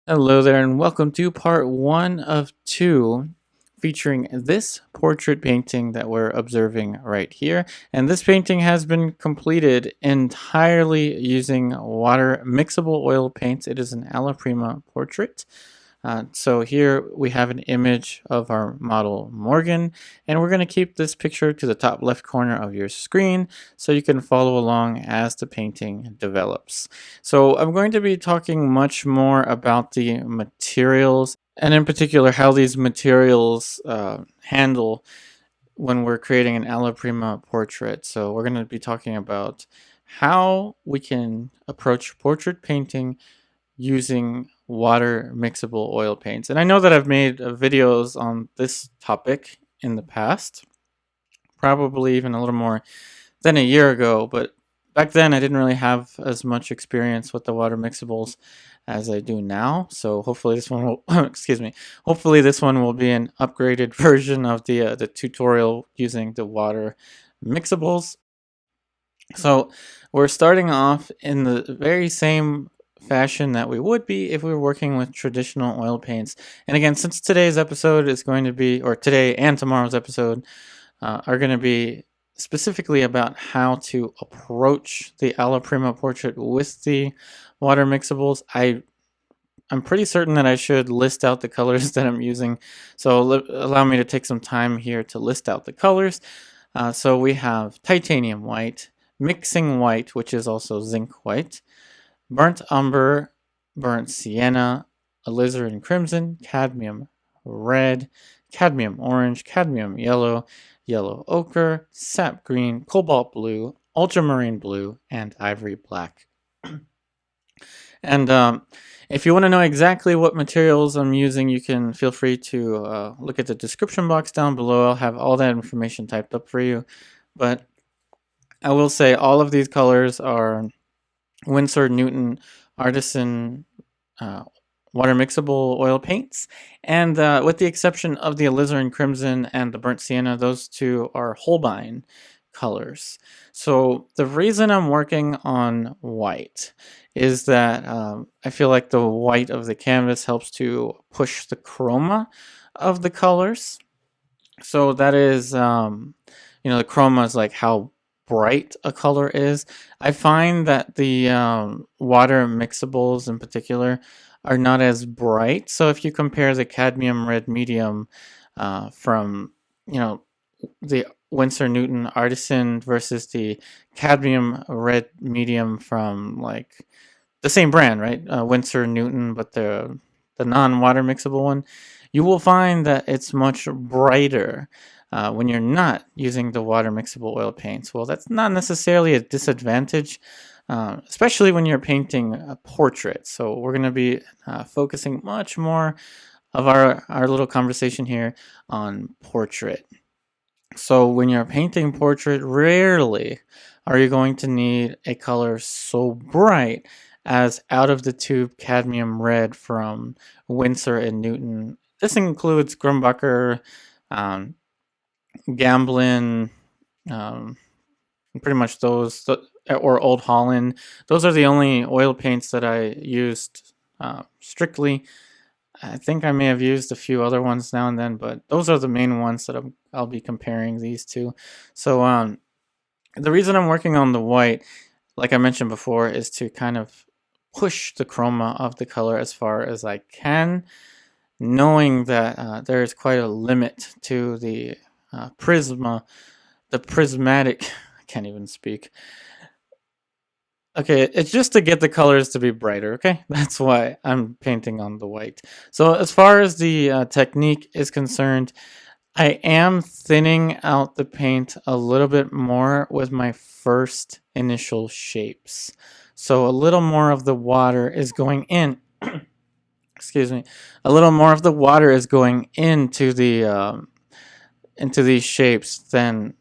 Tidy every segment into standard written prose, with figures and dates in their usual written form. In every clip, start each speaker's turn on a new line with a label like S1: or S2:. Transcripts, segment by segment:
S1: Hello there, and welcome to part one of two featuring this portrait painting that we're observing right here. And this painting has been completed entirely using water mixable oil paints. It is an alla prima portrait. So here we have an image of our model Morgan, and we're going to keep this picture to the top left corner of your screen so you can follow along as the painting develops. So I'm going to be talking much more about the materials, and in particular how these materials handle when we're creating an alla prima portrait. So we're going to be talking about how we can approach portrait painting using water mixable oil paints. And I know that I've made videos on this topic in the past, probably even a little more than a year ago, but back then I didn't really have as much experience with the water mixables as I do now. So hopefully this one will excuse me. Hopefully this one will be an upgraded version of the tutorial using the water mixables. So we're starting off in the very same fashion that we would be if we were working with traditional oil paints. And again, since today's episode is going to be, or today and tomorrow's episode are going to be specifically about how to approach the alla prima portrait with the water mixables, I'm pretty certain that I should list out the colors that I'm using. So allow me to take some time here to list out the colors. So we have titanium white, mixing white, which is also zinc white, burnt umber, burnt sienna, alizarin crimson, cadmium red, cadmium orange, cadmium yellow, yellow ochre, sap green, cobalt blue, ultramarine blue, and ivory black. And if you want to know exactly what materials I'm using, you can feel free to look at the description box down below. I'll have all that information typed up for you. But I will say all of these colors are Winsor Newton Artisan water mixable oil paints. And with the exception of the alizarin crimson and the burnt sienna, those two are Holbein colors. So the reason I'm working on white is that I feel like the white of the canvas helps to push the chroma of the colors. So that is, the chroma is like how bright a color is. I find that the water mixables in particular are not as bright. So if you compare the cadmium red medium from, the Winsor Newton Artisan versus the cadmium red medium from like the same brand, right? Winsor Newton, but the non-water mixable one, you will find that it's much brighter when you're not using the water mixable oil paints. Well, that's not necessarily a disadvantage, especially when you're painting a portrait. So we're going to be focusing much more of our little conversation here on portrait. So when you're painting portrait, rarely are you going to need a color so bright as out of the tube cadmium red from Winsor and Newton. This includes Grumbacher, Gamblin, pretty much those, or Old Holland. Those are the only oil paints that I used strictly. I think I may have used a few other ones now and then, but those are the main ones that I'll be comparing these to. So the reason I'm working on the white, like I mentioned before, is to kind of push the chroma of the color as far as I can, knowing that there is quite a limit to the prismatic, I can't even speak. Okay, it's just to get the colors to be brighter, okay? That's why I'm painting on the white. So as far as the technique is concerned, I am thinning out the paint a little bit more with my first initial shapes. So a little more of the water is going in. Excuse me. A little more of the water is going into these shapes than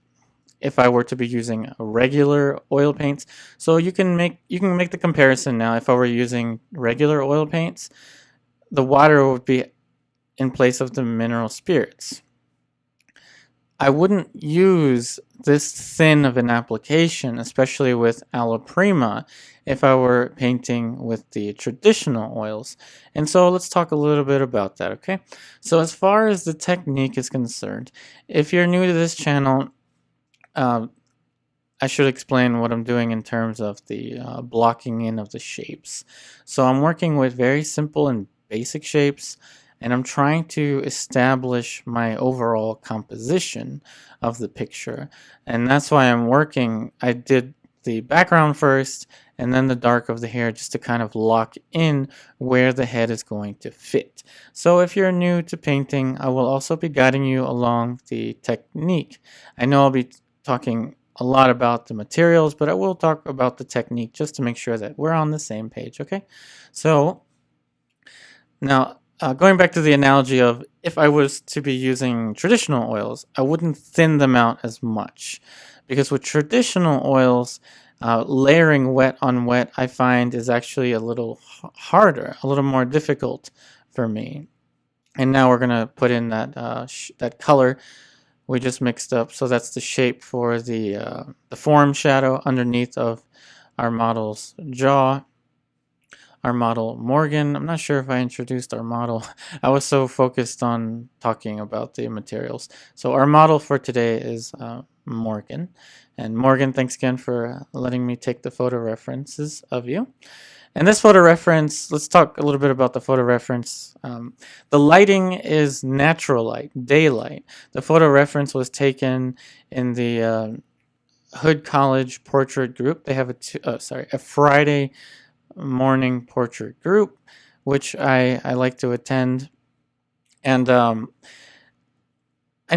S1: if I were to be using regular oil paints. So you can make the comparison now. If I were using regular oil paints, the water would be in place of the mineral spirits. I wouldn't use this thin of an application, especially with Alla Prima, if I were painting with the traditional oils. And so let's talk a little bit about that, okay? So as far as the technique is concerned, if you're new to this channel, I should explain what I'm doing in terms of the blocking in of the shapes. So I'm working with very simple and basic shapes, and I'm trying to establish my overall composition of the picture. And that's why I did the background first and then the dark of the hair, just to kind of lock in where the head is going to fit. So if you're new to painting, I will also be guiding you along the technique. I know I'll be talking a lot about the materials, but I will talk about the technique just to make sure that we're on the same page, okay? So now, going back to the analogy of if I was to be using traditional oils, I wouldn't thin them out as much, because with traditional oils, layering wet on wet, I find is actually a little harder, a little more difficult for me. And now we're gonna put in that that color we just mixed up. So that's the shape for the form shadow underneath of our model's jaw. Our model Morgan. I'm not sure if I introduced our model. I was so focused on talking about the materials. So our model for today is Morgan. And Morgan, thanks again for letting me take the photo references of you. And this photo reference, let's talk a little bit about the photo reference. The lighting is natural light, daylight. The photo reference was taken in the Hood College portrait group. They have a Friday morning portrait group, which I like to attend. And I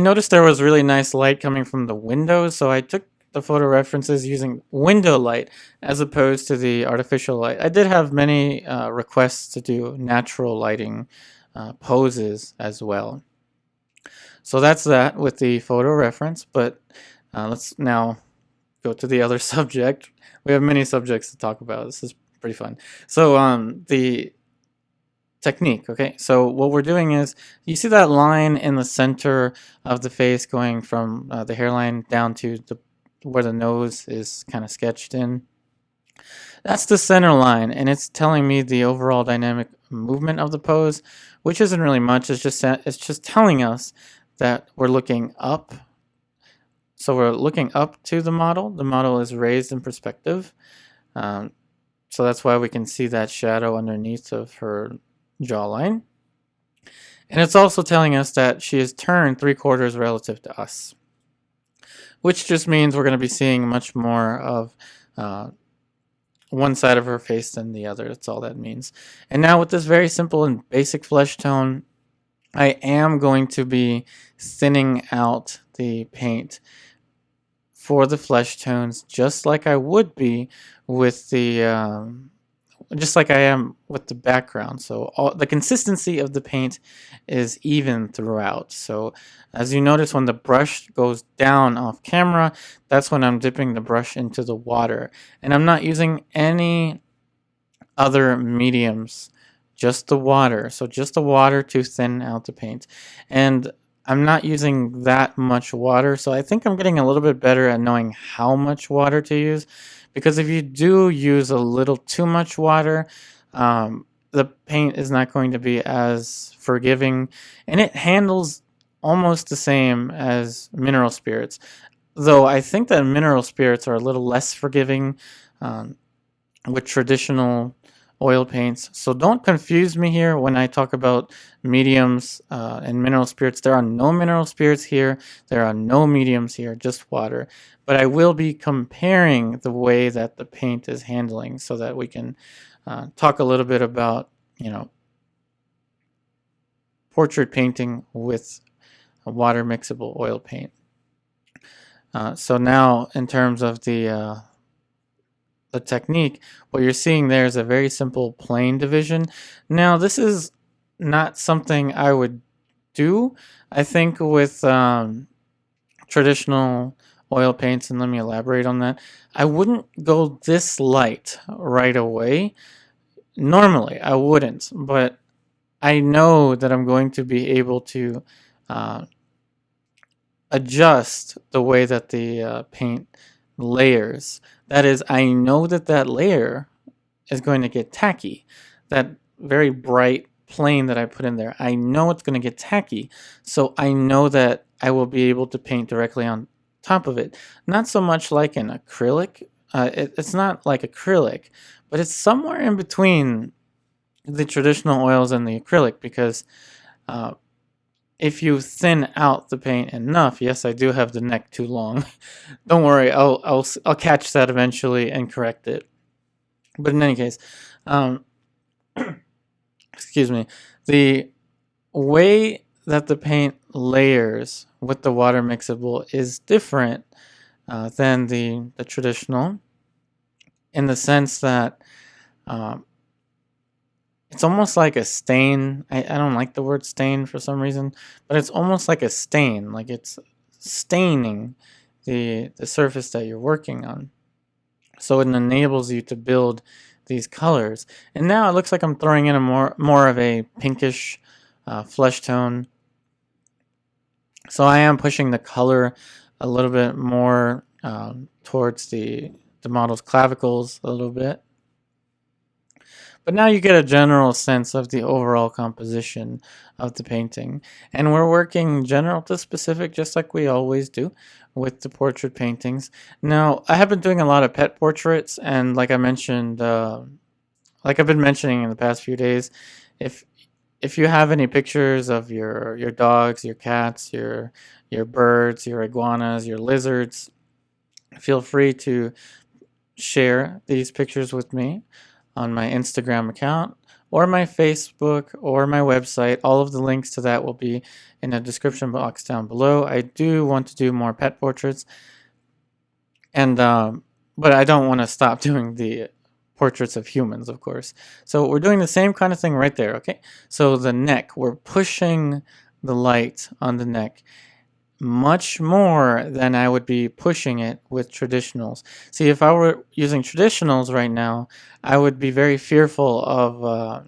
S1: noticed there was really nice light coming from the windows, so I took the photo references using window light as opposed to the artificial light. I did have many requests to do natural lighting poses as well. So that's that with the photo reference, but let's now go to the other subject. We have many subjects to talk about. This is pretty fun. So the technique, okay? So what we're doing is, you see that line in the center of the face going from the hairline down to where the nose is kind of sketched in? That's the center line, and it's telling me the overall dynamic movement of the pose, which isn't really much. It's just telling us that we're looking up. So we're looking up to the model. The model is raised in perspective. So that's why we can see that shadow underneath of her jawline. And it's also telling us that she is turned 3/4 relative to us, which just means we're going to be seeing much more of one side of her face than the other. That's all that means. And now with this very simple and basic flesh tone, I am going to be thinning out the paint for the flesh tones, just like I would be with the just like I am with the background. So the consistency of the paint is even throughout. So as you notice, when the brush goes down off camera, that's when I'm dipping the brush into the water. And I'm not using any other mediums, just the water. So just the water to thin out the paint. And I'm not using that much water, so I think I'm getting a little bit better at knowing how much water to use. Because if you do use a little too much water, the paint is not going to be as forgiving, and it handles almost the same as mineral spirits. Though I think that mineral spirits are a little less forgiving with traditional oil paints. So don't confuse me here when I talk about mediums and mineral spirits. There are no mineral spirits here. There are no mediums here, just water. But I will be comparing the way that the paint is handling so that we can talk a little bit about, portrait painting with a water mixable oil paint. So now in terms of the technique, what you're seeing there is a very simple plane division. Now this is not something I would do. I think with traditional oil paints, and let me elaborate on that, I wouldn't go this light right away. Normally I wouldn't, but I know that I'm going to be able to adjust the way that the paint layers. That is, I know that that layer is going to get tacky. That very bright plane that I put in there, I know it's going to get tacky. So I know that I will be able to paint directly on top of it. Not so much like an acrylic. It's not like acrylic, but it's somewhere in between the traditional oils and the acrylic, because if you thin out the paint enough, yes, I do have the neck too long. Don't worry, I'll catch that eventually and correct it. But in any case, excuse me, the way that the paint layers with the water mixable is different than the traditional, in the sense that it's almost like a stain. I don't like the word stain for some reason, but it's almost like a stain, like it's staining the surface that you're working on. So it enables you to build these colors. And now it looks like I'm throwing in a more of a pinkish flesh tone. So I am pushing the color a little bit more towards the model's clavicles a little bit. But now you get a general sense of the overall composition of the painting. And we're working general to specific, just like we always do with the portrait paintings. Now, I have been doing a lot of pet portraits, and like I mentioned, like I've been mentioning in the past few days, if you have any pictures of your dogs, your cats, your birds, your iguanas, your lizards, feel free to share these pictures with me on my Instagram account or my Facebook or my website. All of the links to that will be in the description box down below. I do want to do more pet portraits, and but I don't want to stop doing the portraits of humans, of course. So we're doing the same kind of thing right there, okay? So the neck, we're pushing the light on the neck much more than I would be pushing it with traditionals. See, if I were using traditionals right now, I would be very fearful of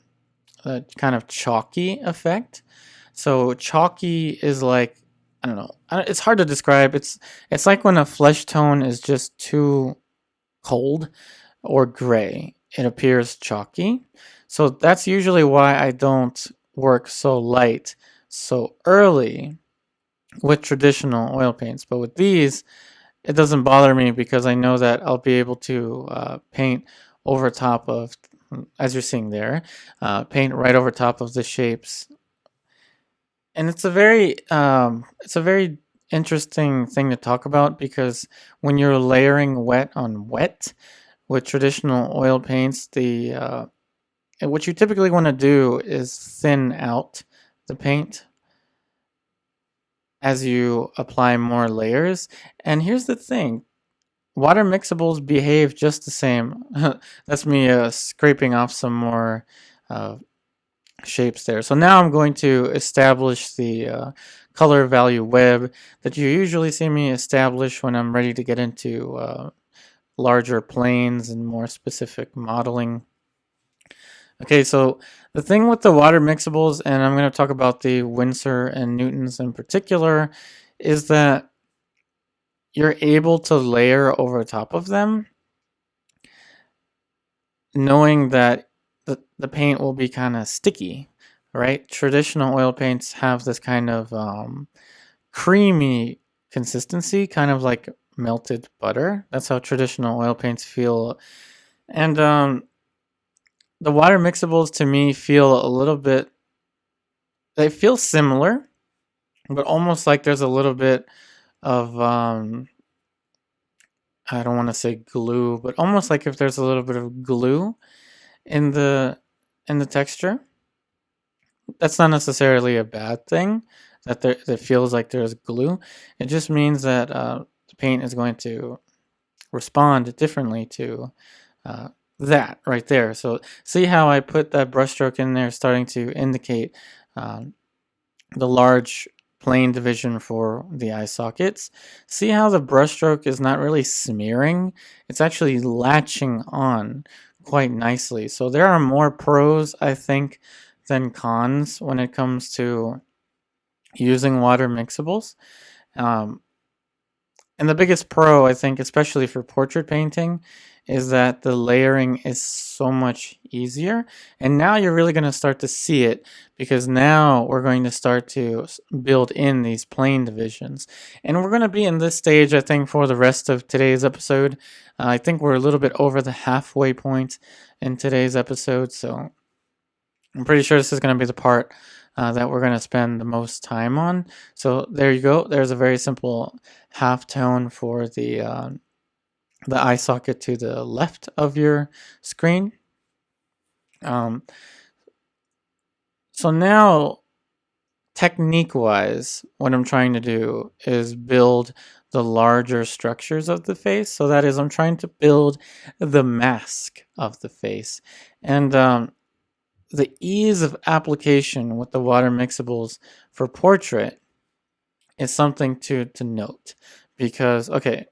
S1: a kind of chalky effect. So chalky is like, I don't know, it's hard to describe. It's like when a flesh tone is just too cold or gray, it appears chalky. So that's usually why I don't work so light so early with traditional oil paints. But with these, it doesn't bother me because I know that I'll be able to paint over top of, as you're seeing there, paint right over top of the shapes. And it's a very interesting thing to talk about, because when you're layering wet on wet with traditional oil paints, what you typically want to do is thin out the paint as you apply more layers. And here's the thing, water mixables behave just the same. That's me scraping off some more shapes there. So now I'm going to establish the color value web that you usually see me establish when I'm ready to get into larger planes and more specific modeling. Okay, so the thing with the water mixables, and I'm going to talk about the Winsor and Newtons in particular, is that you're able to layer over top of them, knowing that the paint will be kind of sticky, right? Traditional oil paints have this kind of creamy consistency, kind of like melted butter. That's how traditional oil paints feel. And the water mixables to me feel a little bit, they feel similar, but almost like there's a little bit of, I don't want to say glue, but almost like if there's a little bit of glue in the texture. That's not necessarily a bad thing, that feels like there's glue. It just means that the paint is going to respond differently to that right there. So see how I put that brushstroke in there, starting to indicate the large plane division for the eye sockets. See how the brushstroke is not really smearing, it's actually latching on quite nicely. So there are more pros, I think, than cons when it comes to using water mixables. And the biggest pro, I think, especially for portrait painting, is that the layering is so much easier. And now you're really going to start to see it, because now we're going to start to build in these plane divisions. And we're going to be in this stage, I think, for the rest of today's episode. I think we're a little bit over the halfway point in today's episode, so I'm pretty sure this is going to be the part that we're going to spend the most time on. So there you go. There's a very simple half tone for the eye socket to the left of your screen. So now, technique-wise, what I'm trying to do is build the larger structures of the face. So that is, I'm trying to build the mask of the face. And the ease of application with the water mixables for portrait is something to note, because, okay,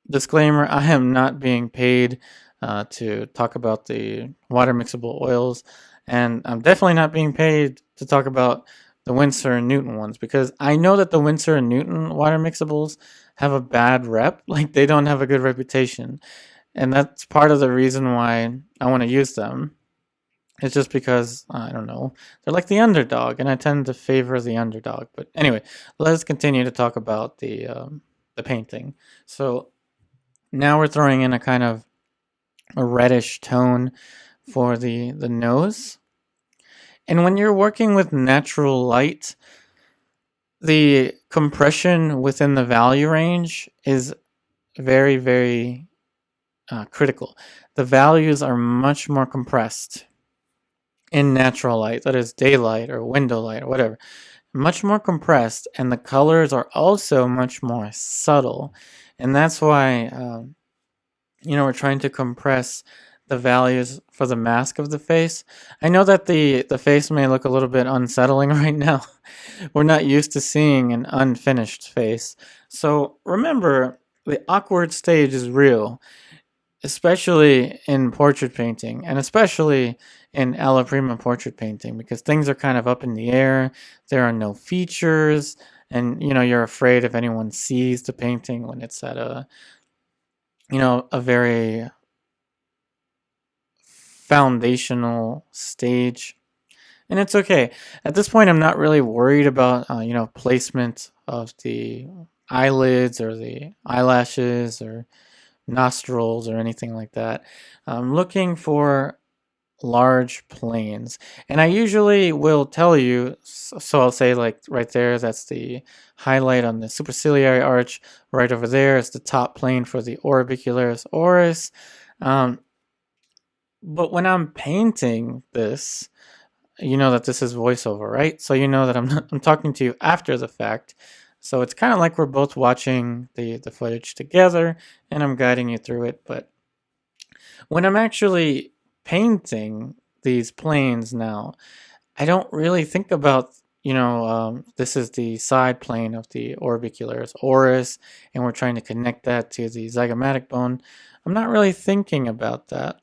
S1: disclaimer, I am not being paid to talk about the water mixable oils, and I'm definitely not being paid to talk about the Winsor and Newton ones, because I know that the Winsor and Newton water mixables have a bad rep. Like, they don't have a good reputation, and that's part of the reason why I want to use them. It's just because, I don't know, they're like the underdog, and I tend to favor the underdog. But anyway, let's continue to talk about the painting. So now we're throwing in a kind of a reddish tone for the nose. And when you're working with natural light, the compression within the value range is very, very critical. The values are much more compressed in natural light, that is daylight or window light or whatever, much more compressed, and the colors are also much more subtle. And that's why we're trying to compress the values for the mask of the face. I know that the face may look a little bit unsettling right now. We're not used to seeing an unfinished face. So remember, the awkward stage is real, especially in portrait painting, and especially in alla prima portrait painting, because things are kind of up in the air. There are no features, and you're afraid if anyone sees the painting when it's at a very foundational stage. And it's okay. At this point, I'm not really worried about placement of the eyelids or the eyelashes or nostrils or anything like that. I'm looking for large planes, and I usually will tell you, so I'll say, like, right there, that's the highlight on the superciliary arch. Right over there is the top plane for the orbicularis oris. But when I'm painting this, you know that this is voiceover, right? So you know that I'm talking to you after the fact. So it's kind of like we're both watching the footage together, and I'm guiding you through it. But when I'm actually painting these planes now, I don't really think about, this is the side plane of the orbicularis oris, and we're trying to connect that to the zygomatic bone. I'm not really thinking about that.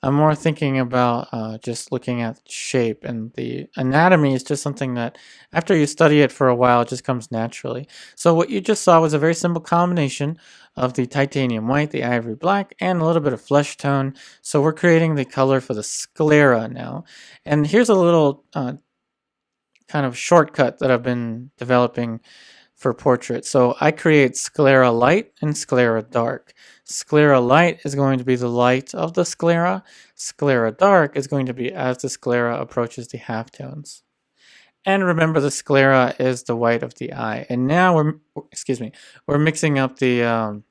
S1: I'm more thinking about just looking at shape, and the anatomy is just something that after you study it for a while, it just comes naturally. So what you just saw was a very simple combination of the titanium white, the ivory black, and a little bit of flesh tone. So we're creating the color for the sclera now. And here's a little kind of shortcut that I've been developing for portrait. So I create sclera light and sclera dark. Sclera light is going to be the light of the sclera. Sclera dark is going to be as the sclera approaches the halftones. And remember, the sclera is the white of the eye. And now we're mixing up the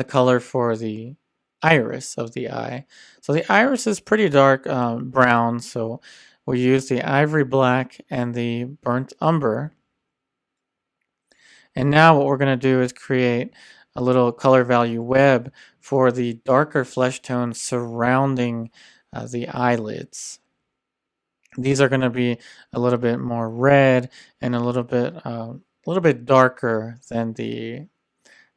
S1: color for the iris of the eye. So the iris is pretty dark brown, so we use the ivory black and the burnt umber. And now what we're going to do is create a little color value web for the darker flesh tones surrounding the eyelids. These are going to be a little bit more red and a little bit darker than the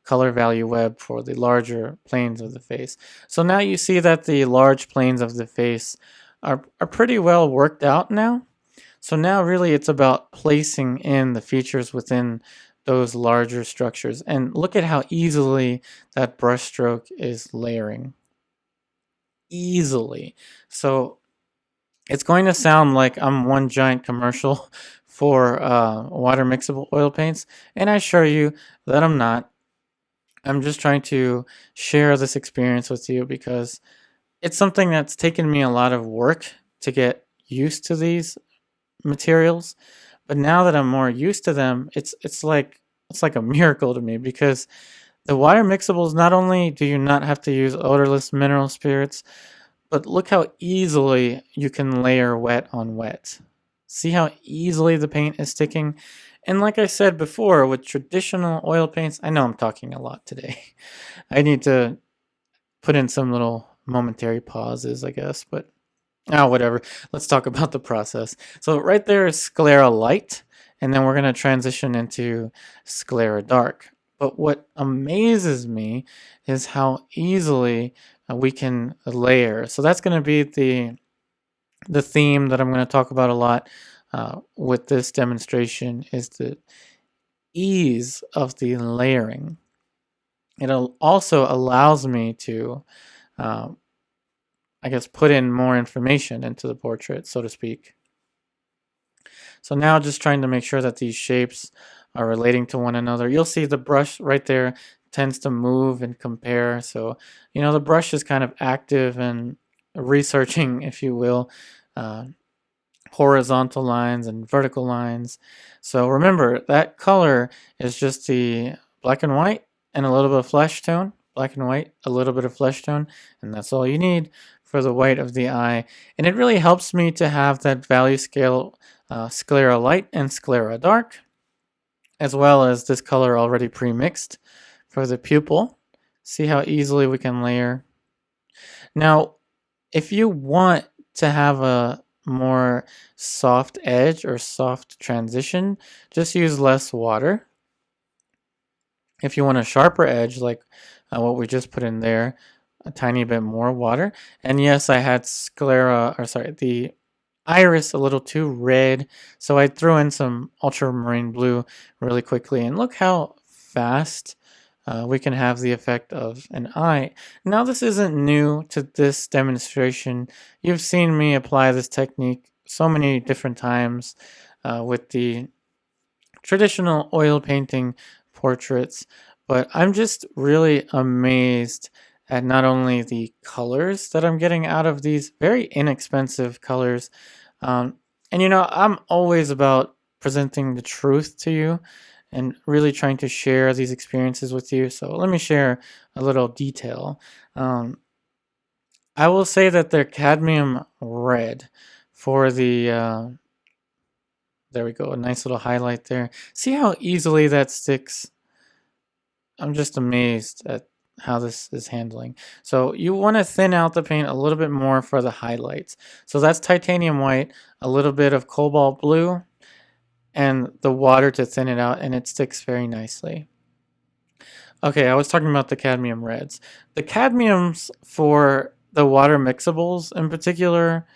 S1: color value web for the larger planes of the face. So now you see that the large planes of the face are pretty well worked out now. So now really it's about placing in the features within those larger structures. And look at how easily that brush stroke is layering. Easily. So it's going to sound like I'm one giant commercial for water mixable oil paints, and I assure you that I'm not. I'm just trying to share this experience with you because it's something that's taken me a lot of work to get used to these materials. But now that I'm more used to them, it's like a miracle to me because the water mixables, not only do you not have to use odorless mineral spirits, but look how easily you can layer wet on wet. See how easily the paint is sticking? And like I said before, with traditional oil paints, I know I'm talking a lot today. I need to put in some little momentary pauses, I guess, but whatever. Let's talk about the process. So right there is sclera light, and then we're going to transition into sclera dark. But what amazes me is how easily we can layer. So that's going to be the theme that I'm going to talk about a lot with this demonstration is the ease of the layering. It also allows me to, I guess, put in more information into the portrait, so to speak. So now just trying to make sure that these shapes are relating to one another. You'll see the brush right there tends to move and compare. So, the brush is kind of active and researching, if you will, horizontal lines and vertical lines. So remember, that color is just the black and white and a little bit of flesh tone. Black and white, a little bit of flesh tone, and that's all you need for the white of the eye. And it really helps me to have that value scale sclera light and sclera dark, as well as this color already pre-mixed for the pupil. See how easily we can layer. Now, if you want to have a more soft edge or soft transition, just use less water. If you want a sharper edge, like what we just put in there, a tiny bit more water. And yes, I had the iris a little too red, so I threw in some ultramarine blue really quickly. And look how fast we can have the effect of an eye. Now, this isn't new to this demonstration. You've seen me apply this technique so many different times with the traditional oil painting portraits, but I'm just really amazed at not only the colors that I'm getting out of these very inexpensive colors. And I'm always about presenting the truth to you and really trying to share these experiences with you. So let me share a little detail. I will say that they're cadmium red for the, there we go, a nice little highlight there. See how easily that sticks? I'm just amazed at how this is handling. So you want to thin out the paint a little bit more for the highlights. So that's titanium white, a little bit of cobalt blue, and the water to thin it out, and it sticks very nicely. Okay, I was talking about the cadmium reds. The cadmiums for the water mixables in particular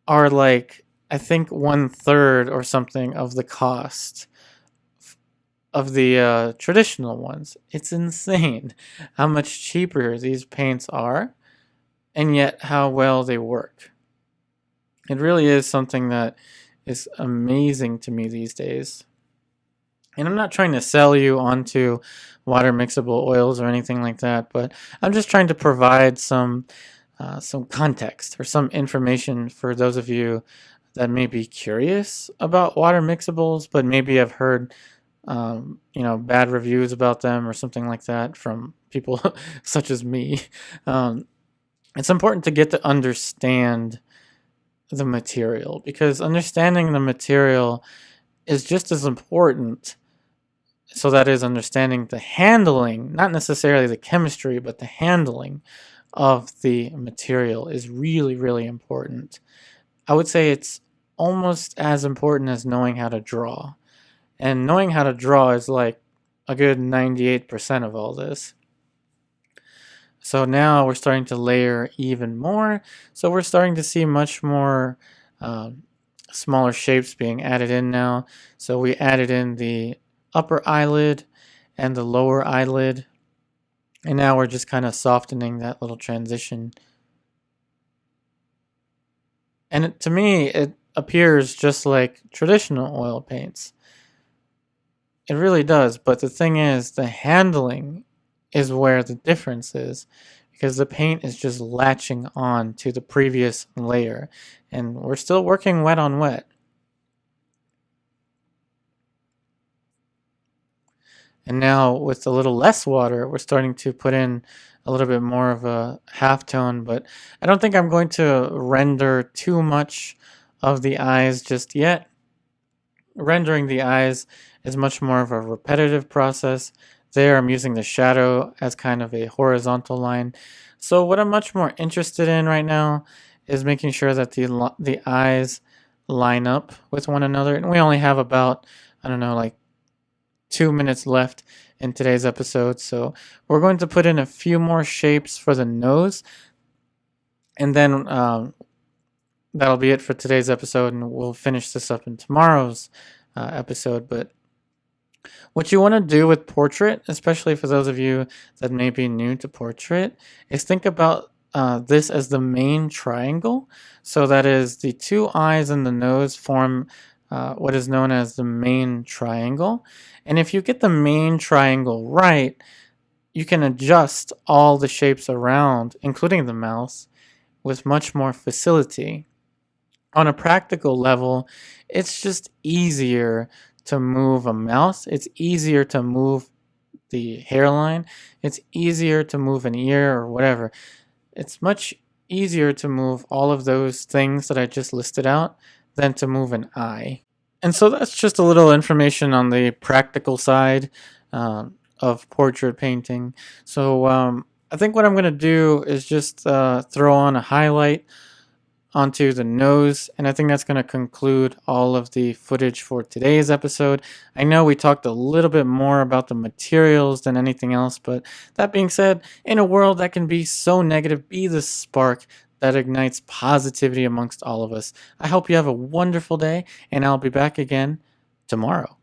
S1: are like, I think 1/3 or something of the cost of the traditional ones. It's insane how much cheaper these paints are, and yet how well they work. It really is something that is amazing to me these days. And I'm not trying to sell you onto water mixable oils or anything like that, but I'm just trying to provide some context or some information for those of you that may be curious about water mixables, but maybe have heard bad reviews about them or something like that from people such as me. It's important to get to understand the material, because understanding the material is just as important. So that is understanding the handling, not necessarily the chemistry, but the handling of the material is really, really important. I would say it's almost as important as knowing how to draw. And knowing how to draw is like a good 98% of all this. So now we're starting to layer even more. So we're starting to see much more smaller shapes being added in now. So we added in the upper eyelid and the lower eyelid. And now we're just kind of softening that little transition. And to me, it appears just like traditional oil paints. It really does. But the thing is, the handling is where the difference is, because the paint is just latching on to the previous layer. And we're still working wet on wet. And now with a little less water, we're starting to put in a little bit more of a halftone, but I don't think I'm going to render too much of the eyes just yet. Rendering the eyes is much more of a repetitive process. There I'm using the shadow as kind of a horizontal line. So what I'm much more interested in right now is making sure that the eyes line up with one another. And we only have about, I don't know, like 2 minutes left in today's episode, so we're going to put in a few more shapes for the nose, and then that'll be it for today's episode, and we'll finish this up in tomorrow's episode. But what you want to do with portrait, especially for those of you that may be new to portrait, is think about this as the main triangle. So that is, the two eyes and the nose form what is known as the main triangle. And if you get the main triangle right, you can adjust all the shapes around, including the mouth, with much more facility. On a practical level, it's just easier to move a mouth. It's easier to move the hairline. It's easier to move an ear or whatever. It's much easier to move all of those things that I just listed out than to move an eye. And so that's just a little information on the practical side of portrait painting. So I think what I'm going to do is just throw on a highlight onto the nose, and I think that's going to conclude all of the footage for today's episode. I know we talked a little bit more about the materials than anything else, but that being said, in a world that can be so negative, be the spark that ignites positivity amongst all of us. I hope you have a wonderful day, and I'll be back again tomorrow.